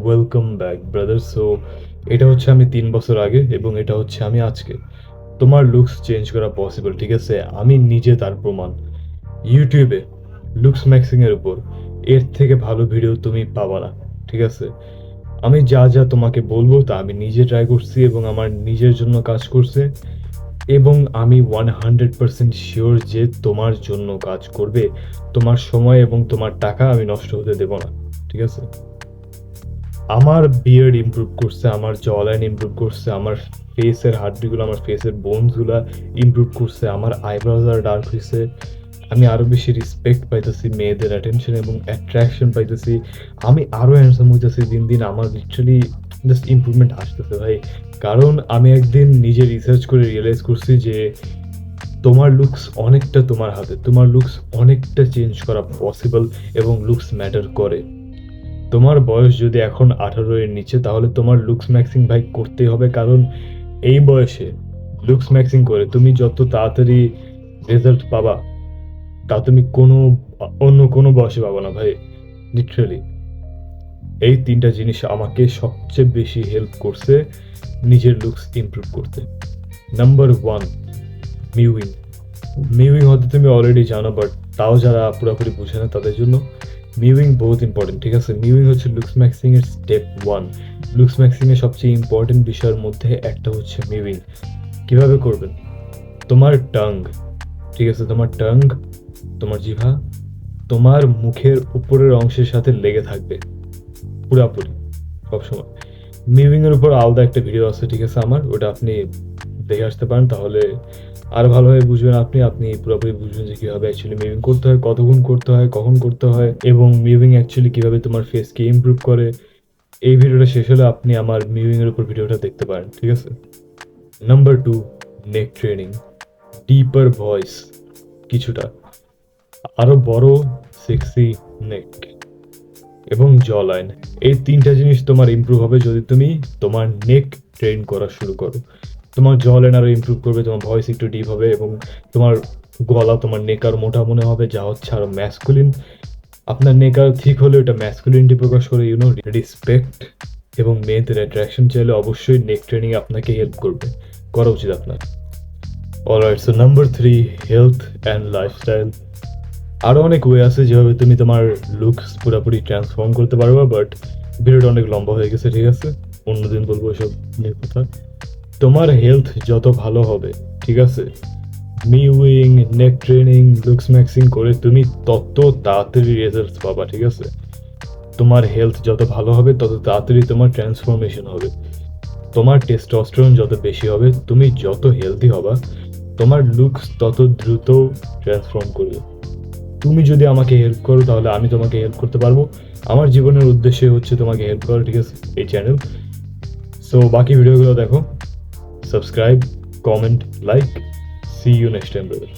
Welcome back brother. So এটা হচ্ছে আমি 3 বছর আগে এবং এটা হচ্ছে আমি আজকে। তোমার লুকস চেঞ্জ করা পসিবল, ঠিক আছে? আমি নিজে তার প্রমাণ। ইউটিউবে লুকস ম্যাক্সিংয়ের উপর এর থেকে ভালো ভিডিও তুমি পাবা না, ঠিক আছে? আমি যা যা তোমাকে বলবো তা আমি নিজে ট্রাই করছি এবং আমার নিজের জন্য কাজ করছে, এবং আমি 100% শিওর যে তোমার জন্য কাজ করবে। তোমার সময় এবং তোমার টাকা আমি নষ্ট হতে দেব না, ঠিক আছে? আমার বিয়ার্ড ইমপ্রুভ করছে, আমার জ লাইন ইমপ্রুভ করছে, আমার ফেসের হাড্ডিগুলো, আমার ফেসের বোনসগুলা ইমপ্রুভ করছে, আমার আইব্রোজ আর ডার্ক হইছে। আমি আরো বেশি রেসপেক্ট পাইতেছি, মেয়েদের অ্যাটেনশন এবং অ্যাট্রাকশন পাইতেছি। আমি আরো হ্যান্ডসাম হইতেছি দিন দিন। আমার লিটারালি জাস্ট ইমপ্রুভমেন্ট আসতেছে ভাই। কারণ আমি একদিন নিজে রিসার্চ করে রিয়েলাইজ করছি যে তোমার লুকস অনেকটা তোমার হাতে। তোমার লুকস অনেকটা চেঞ্জ করা পসিবল এবং লুকস ম্যাটার করে। তোমার বয়স যদি এখন 18 এর নিচে, তাহলে তোমার লুকস ম্যাক্সিং ভাই করতেই হবে। কারণ এই বয়সে লুকস ম্যাক্সিং করে তুমি যত তাড়াতাড়ি রেজাল্ট পাবা, তা তুমি অন্য কোনো বয়সে পাবা না ভাই। লিটারালি এই 3টা জিনিস আমাকে সবচেয়ে বেশি হেল্প করছে নিজের লুকস ইমপ্রুভ করতে। নাম্বার 1, মিউইং। মিউইং হয়তো তুমি অলরেডি জানো, বাট তাও যারা পুরোপুরি বুঝে না তাদের জন্য মিউইং বহুত ইম্পর্টেন্ট, ঠিক আছে? মিউইং হচ্ছে লুকস ম্যাক্সিং এর স্টেপ 1। লুকস ম্যাক্সিং এর সবচেয়ে ইম্পর্টেন্ট বিষয়ের মধ্যে একটা হচ্ছে মিউইং। কিভাবে করবেন? তোমার টাং, ঠিক আছে? তোমার টাং, তোমার জিহ্বা তোমার মুখের উপরের অংশের সাথে লেগে থাকবে পুরাপুরি সবসময়। মিউইং এর উপর আলাদা একটা ভিডিও আছে, ঠিক আছে আমার, ওটা আপনি দেখে আসতে পারেন, তাহলে আরো ভালোভাবে বুঝবেন। আপনি পুরোপুরি বুঝবেন যে কিভাবে অ্যাকচুয়ালি মিউইং করতে হয়, কতক্ষণ করতে হয়, কখন করতে হয়, এবং মিউইং অ্যাকচুয়ালি কিভাবে তোমার ফেসকে ইমপ্রুভ করে। এই ভিডিওটা শেষ হলে আপনি আমার মিউইং এর উপর ভিডিওটা দেখতে পারেন, ঠিক আছে? নাম্বার 2, নেক ট্রেনিং। ডিপার ভয়েস, কিছুটা আরো বড় সেক্সি নেক এবং জ লাইন। এই 3টা জিনিস তোমার ইমপ্রুভ হবে যদি তুমি তোমার নেক ট্রেন করা শুরু করো। তোমার জ লাইন আরো ইমপ্রুভ করবে, তোমার ভয়েস একটু ডিপ হবে এবং তোমার গলা, তোমার নেক আরো মোটা মনে হবে, যা হচ্ছে আরো ম্যাসকুলিন। আপনার নেক আরো ঠিক হলে ওটা ম্যাসকুলিনিটি প্রকাশ করে, রেসপেক্ট এবং মেয়েদের অ্যাট্রাকশন চাইলে অবশ্যই নেক ট্রেনিং আপনাকে হেল্প করবে, করা উচিত আপনার। Alright, so number 3, health and lifestyle. আরো অনেক ওয়ে আছে যেভাবে তুমি তোমার লুকস পুরোপুরি ট্রান্সফর্ম করতে পারবে, বাট ভিডিওটা অনেক লম্বা হয়ে গেছে, ঠিক আছে? অন্যদিন বলবো এসব নিয়ে কথা। তোমার হেলথ যত ভালো হবে, ঠিক আছে, মিউইং, নেক ট্রেনিং, লুকস ম্যাক্সিং করে তুমি তত তাড়াতাড়ি রেজাল্টস পাবা, ঠিক আছে? তোমার হেলথ যত ভালো হবে তত তাড়াতাড়ি তোমার ট্রান্সফরমেশন হবে। তোমার টেস্টোস্টেরন যত বেশি হবে, তুমি যত হেলদি হবা, তোমার লুকস তত দ্রুত ট্রান্সফর্ম করবে। তুমি যদি আমাকে হেল্প করো তাহলে আমি তোমাকে হেল্প করতে পারবো। আমার জীবনের উদ্দেশ্য হচ্ছে তোমাকে হেল্প করা, ঠিক আছে? এই চ্যানেল। সো বাকি ভিডিওগুলো দেখো, subscribe, comment, like. See you next time brother.